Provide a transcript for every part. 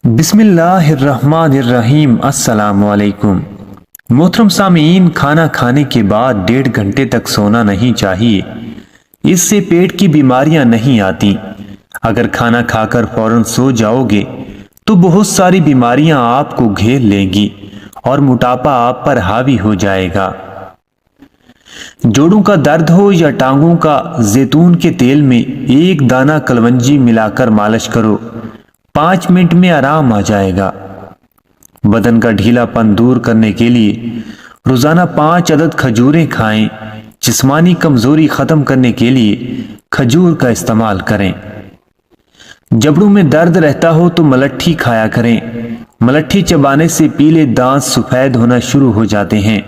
बिस्मिल्लाहिर्रहमानिर्रहीम। अस्सलाम वालेकुम। मोहतरम सामीन, खाना खाने के बाद 1.5 घंटे तक सोना नहीं चाहिए। इससे पेट की बीमारियां नहीं आती। अगर खाना खाकर फौरन सो जाओगे तो बहुत सारी बीमारियां आपको घेर लेंगी और मोटापा आप पर हावी हो जाएगा। जोड़ों का दर्द हो या टांगों का, जैतून के तेल में एक दाना कलवंजी मिलाकर मालिश करो, 5 मिनट में आराम आ जाएगा। बदन का ढीलापन दूर करने के लिए रोजाना 5 अदद खजूरें खाएं। जिस्मानी कमजोरी खत्म करने के लिए खजूर का इस्तेमाल करें। जबड़ों में दर्द रहता हो तो मलट्ठी खाया करें। मलट्ठी चबाने से पीले दांत सफेद होना शुरू हो जाते हैं।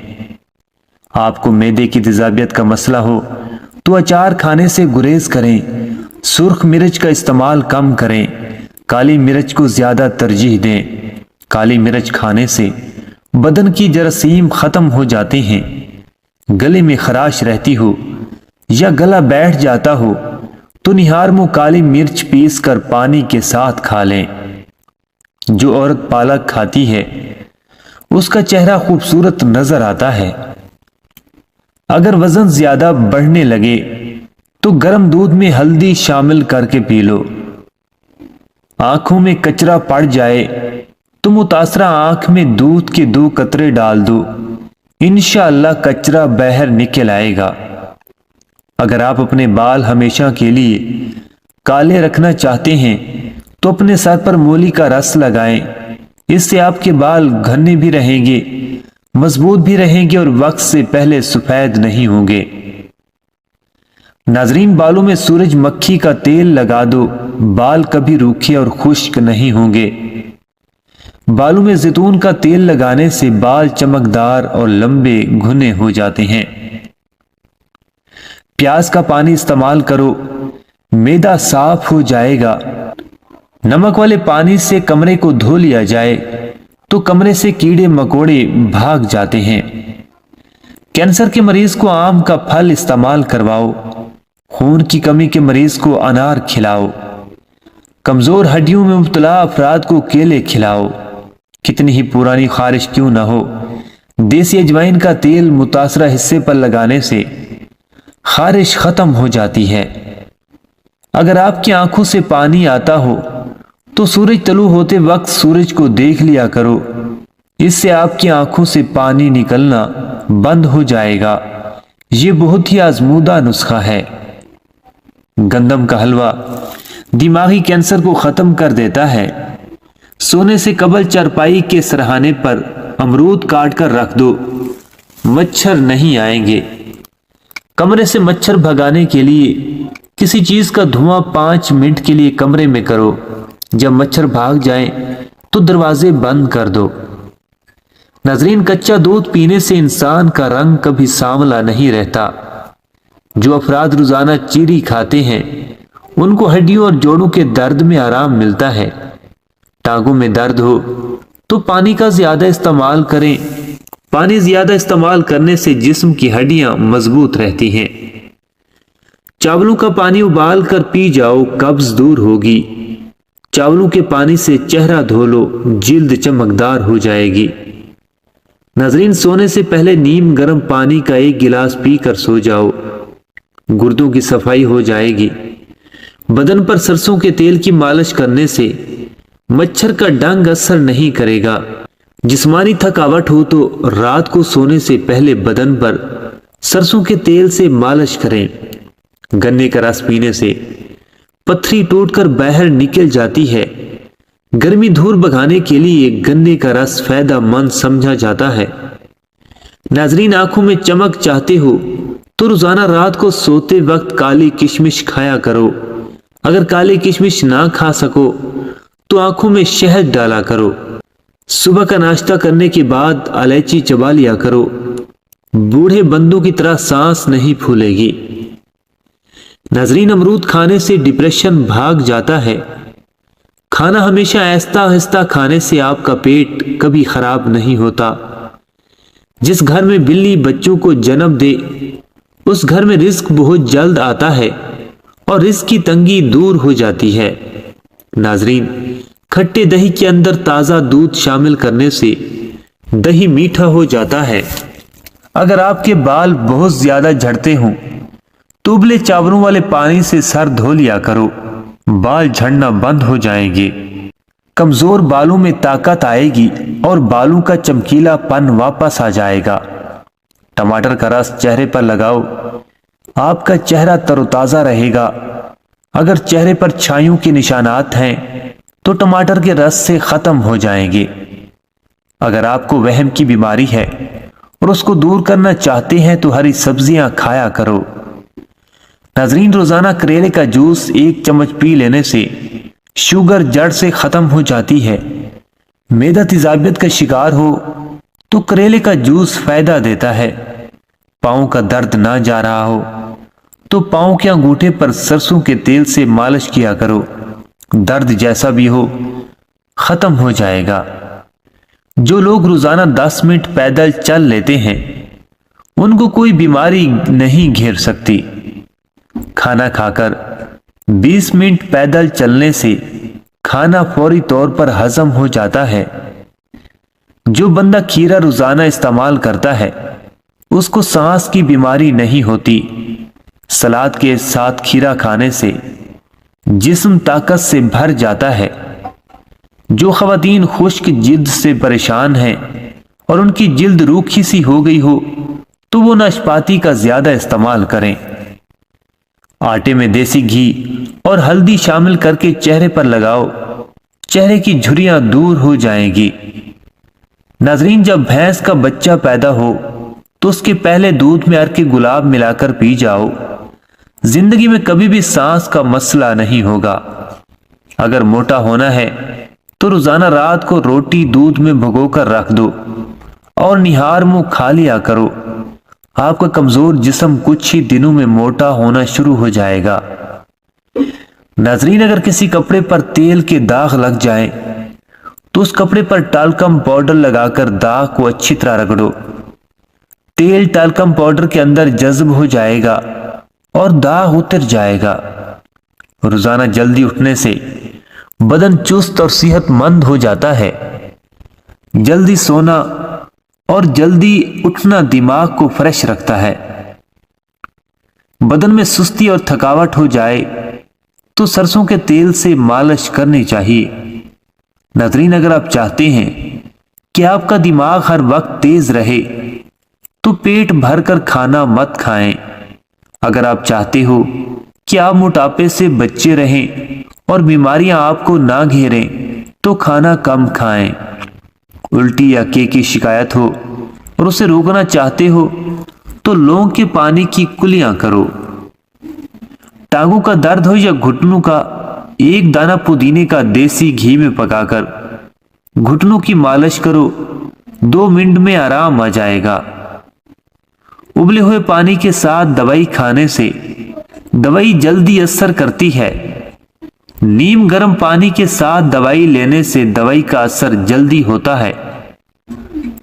आपको मैदे की तेजाबियत का मसला हो तो अचार खाने से गुरेज करें। सुर्ख मिर्च का इस्तेमाल कम करें। काली मिर्च को ज्यादा तरजीह दें। काली मिर्च खाने से बदन की जरासीम खत्म हो जाते हैं। गले में खराश रहती हो या गला बैठ जाता हो तो निहार मुंह काली मिर्च पीस कर पानी के साथ खा लें। जो औरत पालक खाती है उसका चेहरा खूबसूरत नजर आता है। अगर वजन ज्यादा बढ़ने लगे तो गर्म दूध में हल्दी शामिल करके पी लो। आंखों में कचरा पड़ जाए तो मुतासरा आंख में दूध के 2 कतरे डाल दो। इंशाअल्लाह कचरा बाहर निकल आएगा। अगर आप अपने बाल हमेशा के लिए काले रखना चाहते हैं तो अपने सर पर मूली का रस लगाएं। इससे आपके बाल घने भी रहेंगे, मजबूत भी रहेंगे और वक्त से पहले सफेद नहीं होंगे। नाजरीन, बालों में सूरजमुखी का तेल लगा दो। बाल कभी रूखे और खुश्क नहीं होंगे। बालों में जैतून का तेल लगाने से बाल चमकदार और लंबे घने हो जाते हैं। प्याज का पानी इस्तेमाल करो, मैदा साफ हो जाएगा। नमक वाले पानी से कमरे को धो लिया जाए तो कमरे से कीड़े मकोड़े भाग जाते हैं। कैंसर के मरीज को आम का फल इस्तेमाल करवाओ। खून की कमी के मरीज को अनार खिलाओ। कमजोर हड्डियों में मुब्तला अफराद को केले खिलाओ। कितनी ही पुरानी खारिश क्यों न हो, देसी अजवाइन का तेल मुतासरा हिस्से पर लगाने से खारिश खत्म हो जाती है। अगर आपकी आंखों से पानी आता हो तो सूरज तलू होते वक्त सूरज को देख लिया करो। इससे आपकी आंखों से पानी निकलना बंद हो जाएगा। ये बहुत ही आजमूदा नुस्खा है। गंदम का हलवा दिमागी कैंसर को खत्म कर देता है। सोने से कबल चारपाई के सरहाने पर अमरूद काट कर रख दो, मच्छर नहीं आएंगे। कमरे से मच्छर भगाने के लिए किसी चीज का धुआं 5 मिनट के लिए कमरे में करो। जब मच्छर भाग जाएं तो दरवाजे बंद कर दो। नाजरीन, कच्चा दूध पीने से इंसान का रंग कभी सांवला नहीं रहता। जो अफराद रोजाना चीरी खाते हैं उनको हड्डियों और जोड़ों के दर्द में आराम मिलता है। टांगों में दर्द हो तो पानी का ज्यादा इस्तेमाल करें। पानी ज्यादा इस्तेमाल करने से जिस्म की हड्डियां मजबूत रहती हैं। चावलों का पानी उबाल कर पी जाओ, कब्ज दूर होगी। चावलों के पानी से चेहरा धो लो, जिल्द चमकदार हो जाएगी। नाजरीन, सोने से पहले नीम गर्म पानी का 1 गिलास पीकर सो जाओ, गुर्दों की सफाई हो जाएगी। बदन पर सरसों के तेल की मालिश करने से मच्छर का डंग असर नहीं करेगा। जिस्मानी थकावट हो तो रात को सोने से पहले बदन पर सरसों के तेल से मालिश करें। गन्ने का रस पीने से पथरी टूटकर बाहर निकल जाती है। गर्मी दूर भगाने के लिए गन्ने का रस फायदेमंद समझा जाता है। नाजरीन, आंखों में चमक चाहते हो तो रोजाना रात को सोते वक्त काली किशमिश खाया करो। अगर काली किशमिश ना खा सको तो आंखों में शहद डाला करो। सुबह का नाश्ता करने के बाद इलायची चबा लिया करो। बूढ़े बंदों की तरह सांस नहीं फूलेगी। नाजरीन, अमरूद खाने से डिप्रेशन भाग जाता है। खाना हमेशा आहिस्ता आहिस्ता खाने से आपका पेट कभी खराब नहीं होता। जिस घर में बिल्ली बच्चों को जन्म दे उस घर में रिस्क बहुत जल्द आता है और रिस्क की तंगी दूर हो जाती है। नाजरीन, खट्टे दही के अंदर ताज़ा दूध शामिल करने से दही मीठा हो जाता है। अगर आपके बाल बहुत ज्यादा झड़ते हों तो उबले चावलों वाले पानी से सर धो लिया करो, बाल झड़ना बंद हो जाएंगे। कमजोर बालों में ताकत आएगी और बालों का चमकीलापन वापस आ जाएगा। टमाटर का रस चेहरे पर लगाओ, आपका चेहरा तरोताजा रहेगा। अगर चेहरे पर छाइयों के निशानात हैं तो टमाटर के रस से खत्म हो जाएंगे। अगर आपको वहम की बीमारी है और उसको दूर करना चाहते हैं तो हरी सब्जियां खाया करो। नाजरीन, रोजाना करेले का जूस 1 चम्मच पी लेने से शुगर जड़ से खत्म हो जाती है। मैदा तेजाबियत का शिकार हो तो करेले का जूस फायदा देता है। पाँव का दर्द ना जा रहा हो तो पाँव के अंगूठे पर सरसों के तेल से मालिश किया करो, दर्द जैसा भी हो खत्म हो जाएगा। जो लोग रोजाना 10 मिनट पैदल चल लेते हैं उनको कोई बीमारी नहीं घेर सकती। खाना खाकर 20 मिनट पैदल चलने से खाना फौरी तौर पर हजम हो जाता है। जो बंदा खीरा रोजाना इस्तेमाल करता है उसको सांस की बीमारी नहीं होती। सलाद के साथ खीरा खाने से जिस्म ताकत से भर जाता है। जो खवातीन खुश्क जिल्द से परेशान हैं और उनकी जिल्द रूखी सी हो गई हो तो वो नाशपाती का ज्यादा इस्तेमाल करें। आटे में देसी घी और हल्दी शामिल करके चेहरे पर लगाओ, चेहरे की झुर्रियां दूर हो जाएंगी। नाजरीन, जब भैंस का बच्चा पैदा हो तो उसके पहले दूध में अर्के गुलाब मिलाकर पी जाओ। जिंदगी में कभी भी सांस का मसला नहीं होगा। अगर मोटा होना है तो रोजाना रात को रोटी दूध में भिगोकर रख दो और निहार मुंह खा लिया करो। आपका कमजोर जिस्म कुछ ही दिनों में मोटा होना शुरू हो जाएगा। नाजरीन, अगर किसी कपड़े पर तेल के दाग लग जाए तो उस कपड़े पर टाल्कम पाउडर लगाकर दाग को अच्छी तरह रगड़ो। तेल टाल्कम पाउडर के अंदर जज्ब हो जाएगा और दाग उतर जाएगा। रोजाना जल्दी उठने से बदन चुस्त और सेहतमंद हो जाता है। जल्दी सोना और जल्दी उठना दिमाग को फ्रेश रखता है। बदन में सुस्ती और थकावट हो जाए तो सरसों के तेल से मालिश करनी चाहिए। नाज़रीन, अगर आप चाहते हैं कि आपका दिमाग हर वक्त तेज रहे तो पेट भरकर खाना मत खाएं। अगर आप चाहते हो कि आप मोटापे से बचे रहें और बीमारियां आपको ना घेरें तो खाना कम खाएं। उल्टी या के की शिकायत हो और उसे रोकना चाहते हो तो लौंग के पानी की कुलियां करो। टांगों का दर्द हो या घुटनों का, 1 दाना पुदीने का देसी घी में पकाकर घुटनों की मालिश करो, 2 मिनट में आराम आ जाएगा। उबले हुए पानी के साथ दवाई खाने से दवाई जल्दी असर करती है। नीम गर्म पानी के साथ दवाई लेने से दवाई का असर जल्दी होता है।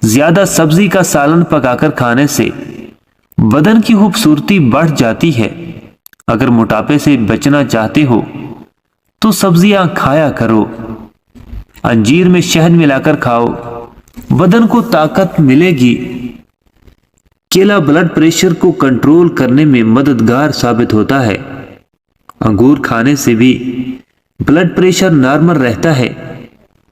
ज्यादा सब्जी का सालन पकाकर खाने से बदन की खूबसूरती बढ़ जाती है। अगर मोटापे से बचना चाहते हो तो सब्जियां खाया करो। अंजीर में शहद मिलाकर खाओ, बदन को ताकत मिलेगी। केला ब्लड प्रेशर को कंट्रोल करने में मददगार साबित होता है। अंगूर खाने से भी ब्लड प्रेशर नॉर्मल रहता है।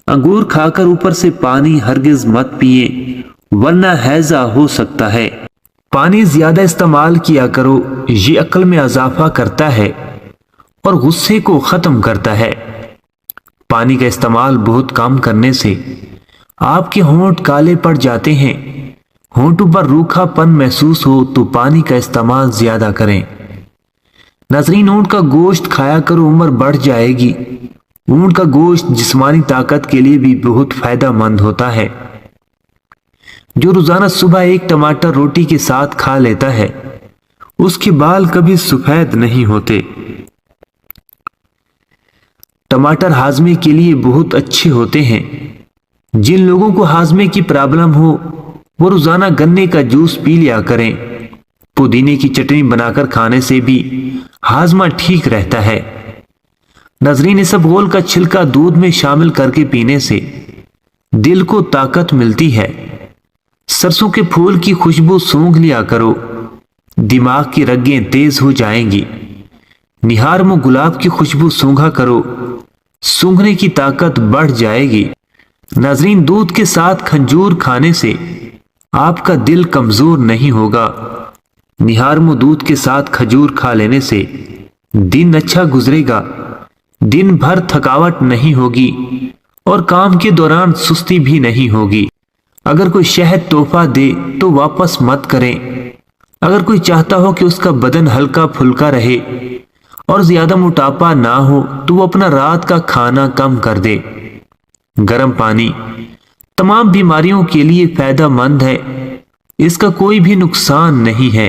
अंगूर खाकर ऊपर से पानी हरगिज मत पिए वरना हैजा हो सकता है। पानी ज्यादा इस्तेमाल किया करो, ये अक्ल में इजाफा करता है और गुस्से को खत्म करता है। पानी का इस्तेमाल बहुत कम करने से आपके होंठ काले पड़ जाते हैं। होंठों पर रूखापन महसूस हो तो पानी का इस्तेमाल ज्यादा करें। नाज़रीन, ऊंट का गोश्त खाया करो, उम्र बढ़ जाएगी। ऊंट का गोश्त जिस्मानी ताकत के लिए भी बहुत फायदेमंद होता है। जो रोजाना सुबह 1 टमाटर रोटी के साथ खा लेता है उसके बाल कभी सफेद नहीं होते। टमाटर हाजमे के लिए बहुत अच्छे होते हैं। जिन लोगों को हाजमे की प्रॉब्लम हो वो रोजाना गन्ने का जूस पी लिया करें। पुदीने की चटनी बनाकर खाने से भी हाजमा ठीक रहता है। नाजरीन, इसबगोल का छिलका दूध में शामिल करके पीने से दिल को ताकत मिलती है। सरसों के फूल की खुशबू सूंघ लिया करो, दिमाग की रगें तेज हो जाएंगी। निहार में गुलाब की खुशबू सूंघा करो, सूंघने की ताकत बढ़ जाएगी। नाजरीन, दूध के साथ खंजूर खाने से आपका दिल कमजोर नहीं होगा। निहार में दूध के साथ खजूर खा लेने से दिन अच्छा गुजरेगा, दिन भर थकावट नहीं होगी और काम के दौरान सुस्ती भी नहीं होगी। अगर कोई शहद तोहफा दे तो वापस मत करें। अगर कोई चाहता हो कि उसका बदन हल्का फुल्का रहे और ज्यादा मोटापा ना हो तो वो अपना रात का खाना कम कर दे। गर्म पानी तमाम बीमारियों के लिए फायदेमंद है, इसका कोई भी नुकसान नहीं है।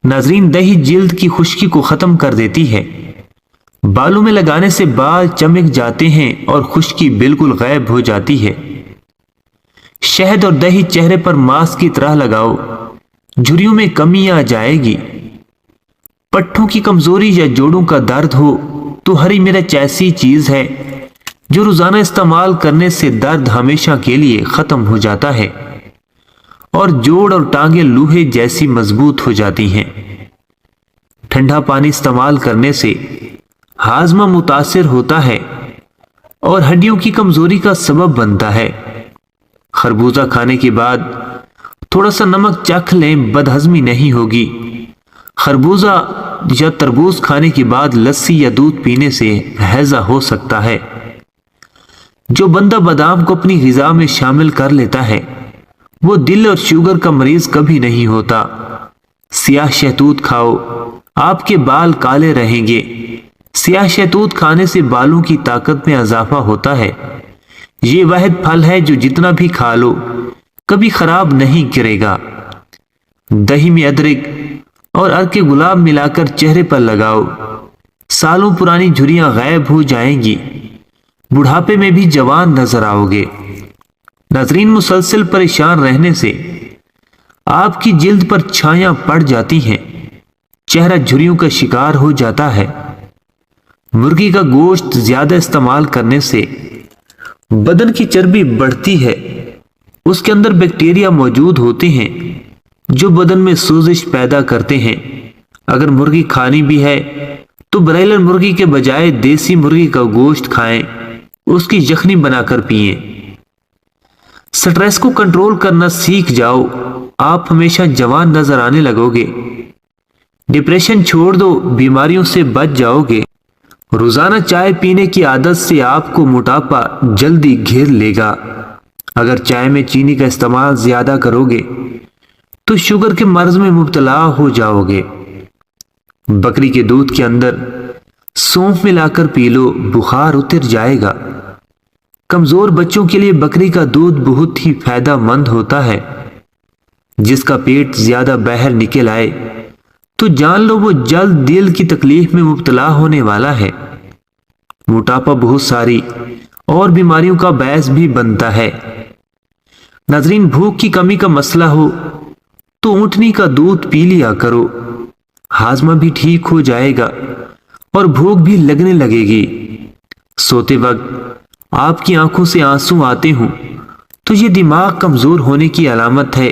नाजरीन, दही जिल्द की खुश्की को खत्म कर देती है। बालों में लगाने से बाल चमक जाते हैं और खुश्की बिल्कुल गायब हो जाती है। शहद और दही चेहरे पर मास्क की तरह लगाओ, झुर्रियों में कमी आ जाएगी। पट्टों की कमजोरी या जोड़ों का दर्द हो तो हरी मिर्च ऐसी चीज है जो रोजाना इस्तेमाल करने से दर्द हमेशा के लिए खत्म हो जाता है और जोड़ और टांगे लोहे जैसी मजबूत हो जाती हैं। ठंडा पानी इस्तेमाल करने से हाजमा मुतासिर होता है और हड्डियों की कमजोरी का सबब बनता है। खरबूजा खाने के बाद थोड़ा सा नमक चख लें, बदहजमी नहीं होगी। खरबूजा या तरबूज खाने के बाद लस्सी या दूध पीने से हैजा हो सकता है। जो बंदा बादाम को अपनी ग़िज़ा में शामिल कर लेता है वो दिल और शुगर का मरीज कभी नहीं होता। सियाह शहतूत खाओ, आपके बाल काले रहेंगे। सियाह शहतूत खाने से बालों की ताकत में इजाफा होता है। ये वाहिद फल है जो जितना भी खा लो कभी खराब नहीं करेगा। दही में अदरक और अर्क गुलाब मिलाकर चेहरे पर लगाओ, सालों पुरानी झुर्रियां गायब हो जाएंगी। बुढ़ापे में भी जवान नजर आओगे। नाजरीन, मुसलसल परेशान रहने से आपकी जिल्द पर छाया पड़ जाती हैं, चेहरा झुर्रियों का शिकार हो जाता है। मुर्गी का गोश्त ज्यादा इस्तेमाल करने से बदन की चर्बी बढ़ती है। उसके अंदर बैक्टीरिया मौजूद होते हैं जो बदन में सोजिश पैदा करते हैं। अगर मुर्गी खानी भी है तो ब्रायलर मुर्गी के बजाय देसी मुर्गी का गोश्त खाएं, उसकी यखनी बनाकर पिएं। स्ट्रेस को कंट्रोल करना सीख जाओ, आप हमेशा जवान नजर आने लगोगे। डिप्रेशन छोड़ दो, बीमारियों से बच जाओगे। रोजाना चाय पीने की आदत से आपको मोटापा जल्दी घेर लेगा। अगर चाय में चीनी का इस्तेमाल ज्यादा करोगे तो शुगर के मर्ज में मुब्तला हो जाओगे। बकरी के दूध के अंदर सौंफ मिलाकर पी लो, बुखार उतर जाएगा। कमजोर बच्चों के लिए बकरी का दूध बहुत ही फायदेमंद होता है। जिसका पेट ज्यादा बाहर निकल आए तो जान लो वो जल्द दिल की तकलीफ में मुब्तला होने वाला है। मोटापा बहुत सारी और बीमारियों का बायस भी बनता है। नाजरीन, भूख की कमी का मसला हो तो ऊंटनी का दूध पी लिया करो, हाजमा भी ठीक हो जाएगा और भूख भी लगने लगेगी। सोते वक्त आपकी आंखों से आंसू आते हों तो ये दिमाग कमजोर होने की अलामत है।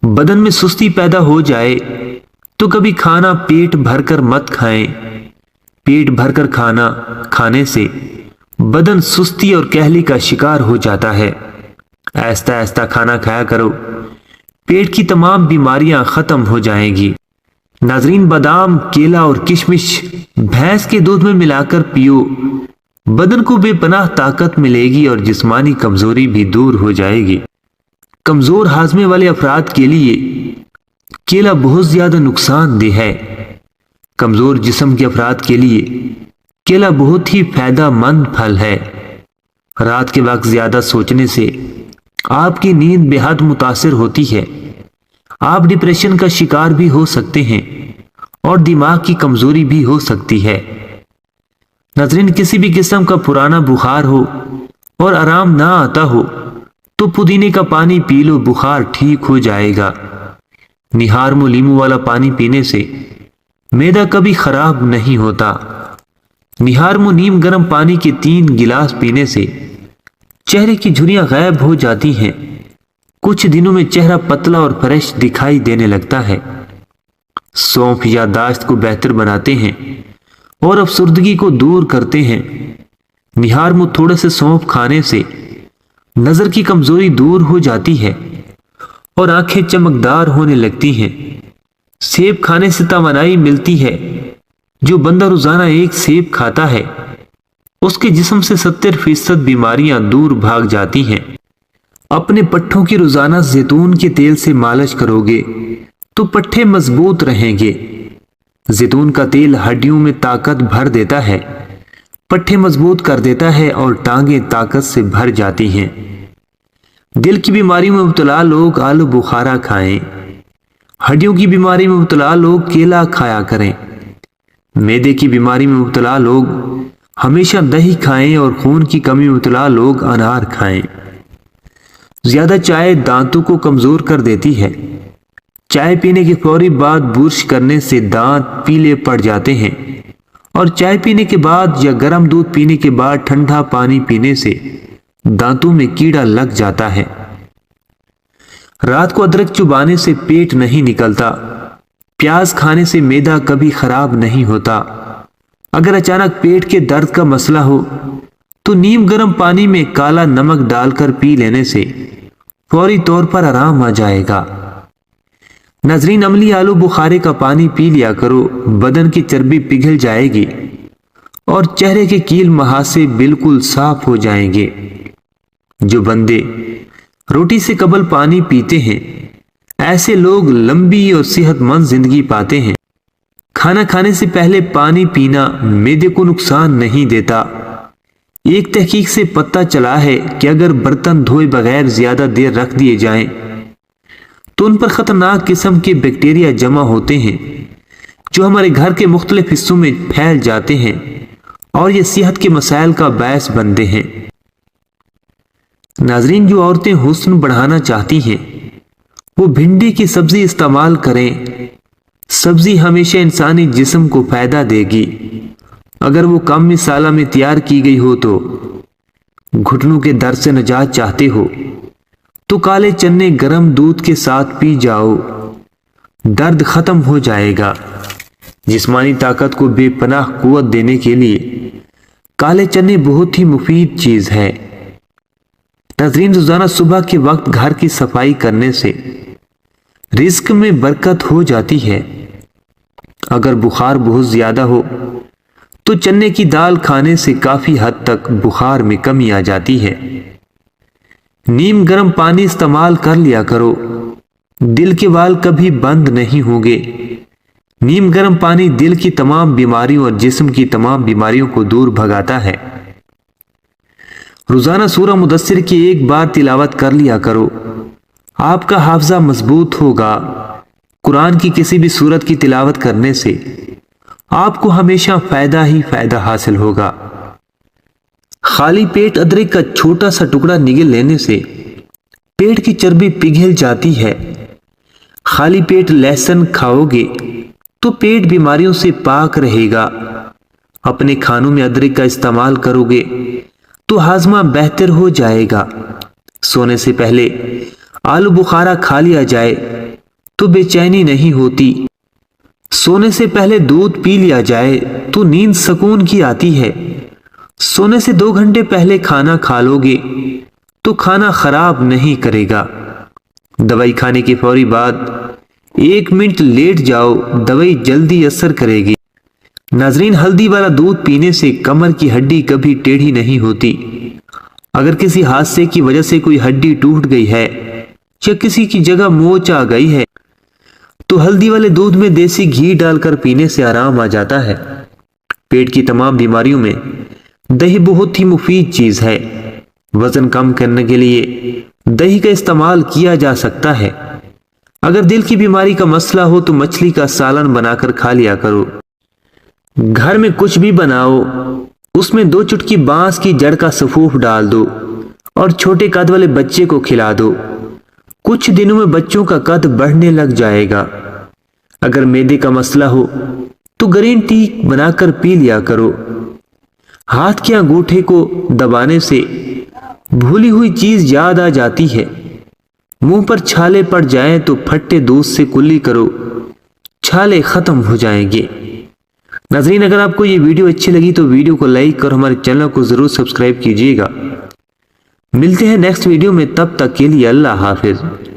बदन में सुस्ती पैदा हो जाए तो कभी खाना पेट भरकर मत खाएं। पेट भरकर खाना खाने से बदन सुस्ती और कहली का शिकार हो जाता है। ऐसा ऐसा खाना खाया करो, पेट की तमाम बीमारियां खत्म हो जाएंगी। नाजरीन, बादाम, केला और किशमिश भैंस के दूध में मिलाकर पियो, बदन को बेपनाह ताकत मिलेगी और जिस्मानी कमजोरी भी दूर हो जाएगी। कमजोर हाजमे वाले अफराद के लिए केला बहुत ज्यादा नुकसानदेह है। कमजोर जिस्म के अफराद के लिए केला बहुत ही फायदेमंद फल है। रात के वक्त ज्यादा सोचने से आपकी नींद बेहद मुतासिर होती है। आप डिप्रेशन का शिकार भी हो सकते हैं और दिमाग की कमजोरी भी हो सकती है। नाज़रीन, किसी भी किस्म का पुराना बुखार हो और आराम ना आता हो तो पुदीने का पानी पी लो, बुखार ठीक हो जाएगा। निहार में लीमू वाला पानी पीने से मैदा कभी खराब नहीं होता। निहारमो नीम गर्म पानी के 3 गिलास पीने से चेहरे की झुर्रियां गायब हो जाती हैं। कुछ दिनों में चेहरा पतला और फ्रेश दिखाई देने लगता है। सौंफ याददाश्त को बेहतर बनाते हैं और अफसुर्दगी को दूर करते हैं। निहारमो थोड़े से सौंफ खाने से नजर की कमजोरी दूर हो जाती है और आंखें चमकदार होने लगती हैं। सेब खाने से तवानाई मिलती है। जो बंदा रोजाना 1 सेब खाता है उसके जिस्म से 70% बीमारियां दूर भाग जाती हैं। अपने पट्ठों की रोजाना जैतून के तेल से मालिश करोगे तो पट्ठे मजबूत रहेंगे। जैतून का तेल हड्डियों में ताकत भर देता है, पट्ठे मजबूत कर देता है और टांगें ताकत से भर जाती हैं। दिल की बीमारी में मुब्तला लोग आलू बुखारा खाएं। हड्डियों की बीमारी में मुब्तला लोग केला खाया करें। मैदे की बीमारी में मुब्तला लोग हमेशा दही खाएं और खून की कमी में मुब्तला लोग अनार खाएं। ज्यादा चाय दांतों को कमजोर कर देती है। चाय पीने के फौरी बाद बुर्श करने से दांत पीले पड़ जाते हैं और चाय पीने के बाद या गर्म दूध पीने के बाद ठंडा पानी पीने से दांतों में कीड़ा लग जाता है। रात को अदरक चुबाने से पेट नहीं निकलता। प्याज खाने से मैदा कभी खराब नहीं होता। अगर अचानक पेट के दर्द का मसला हो तो नीम गर्म पानी में काला नमक डालकर पी लेने से फौरी तौर पर आराम आ जाएगा। नाजरीन, अमली आलू बुखारे का पानी पी लिया करो। बदन की चर्बी पिघल जाएगी और चेहरे के कील महासे बिल्कुल साफ हो जाएंगे। जो बंदे रोटी से कबल पानी पीते हैं ऐसे लोग लंबी और सेहतमंद जिंदगी पाते हैं। खाना खाने से पहले पानी पीना मैदे को नुकसान नहीं देता। एक तहकीक से पता चला है कि अगर बर्तन धोए बगैर ज्यादा देर रख दिए जाएं तो उन पर खतरनाक किस्म के बैक्टीरिया जमा होते हैं जो हमारे घर के मुख्तलिफ हिस्सों में फैल जाते हैं और ये सेहत के मसाइल का बायस बनते हैं। नाजरीन, जो औरतें हुस्न बढ़ाना चाहती हैं वो भिंडी की सब्जी इस्तेमाल करें। सब्जी हमेशा इंसानी जिस्म को फायदा देगी। अगर वो कम मसाला में तैयार की गई हो तो घुटनों के दर्द से निजात चाहते हो तो काले चने गर्म दूध के साथ पी जाओ, दर्द खत्म हो जाएगा। जिस्मानी ताकत को बेपनाह कुव्वत देने के लिए काले चने बहुत ही मुफीद चीज है। नाज़रीन, रोजाना सुबह के वक्त घर की सफाई करने से रिस्क में बरकत हो जाती है। अगर बुखार बहुत ज्यादा हो तो चने की दाल खाने से काफी हद तक बुखार में कमी आ जाती है। नीम गर्म पानी इस्तेमाल कर लिया करो। दिल के वाल कभी बंद नहीं होंगे। नीम गर्म पानी दिल की तमाम बीमारियों और जिस्म की तमाम बीमारियों को दूर भगाता है। रोजाना सूरह मुदस्सिर की 1 बार तिलावत कर लिया करो। आपका हाफजा मजबूत होगा। कुरान की किसी भी सूरत की तिलावत करने से आपको हमेशा फायदा ही फायदा हासिल होगा। खाली पेट अदरक का छोटा सा टुकड़ा निगल लेने से पेट की चर्बी पिघल जाती है। खाली पेट लहसुन खाओगे तो पेट बीमारियों से पाक रहेगा। अपने खानों में अदरक का इस्तेमाल करोगे तो हाजमा बेहतर हो जाएगा। सोने से पहले आलू बुखारा खा लिया जाए तो बेचैनी नहीं होती। सोने से पहले दूध पी लिया जाए तो नींद सुकून की आती है। सोने से 2 घंटे पहले खाना खा लोगे तो खाना खराब नहीं करेगा। दवाई खाने के फौरी बाद 1 मिनट लेट जाओ, दवाई जल्दी असर करेगी। नाजरीन, हल्दी वाला दूध पीने से कमर की हड्डी कभी टेढ़ी नहीं होती। अगर किसी हादसे की वजह से कोई हड्डी टूट गई है या किसी की जगह मोच आ गई है तो हल्दी वाले दूध में देसी घी डालकर पीने से आराम आ जाता है। पेट की तमाम बीमारियों में दही बहुत ही मुफीद चीज है। वजन कम करने के लिए दही का इस्तेमाल किया जा सकता है। अगर दिल की बीमारी का मसला हो तो मछली का सालन बनाकर खा लिया करो। घर में कुछ भी बनाओ, उसमें 2 चुटकी बांस की जड़ का सफूफ डाल दो और छोटे कद वाले बच्चे को खिला दो। कुछ दिनों में बच्चों का कद बढ़ने लग जाएगा। अगर मैदे का मसला हो तो ग्रीन टी बनाकर पी लिया करो। ہاتھ کے انگوٹھے کو دبانے سے بھولی ہوئی چیز یاد آ جاتی ہے۔ منہ پر چھالے پڑ جائیں تو پھٹے دودھ سے کلی کرو، چھالے ختم ہو جائیں گے۔ ناظرین، اگر آپ کو یہ ویڈیو اچھی لگی تو ویڈیو کو لائک اور ہمارے چینل کو ضرور سبسکرائب کیجیے گا۔ ملتے ہیں نیکسٹ ویڈیو میں، تب تک کے لیے اللہ حافظ۔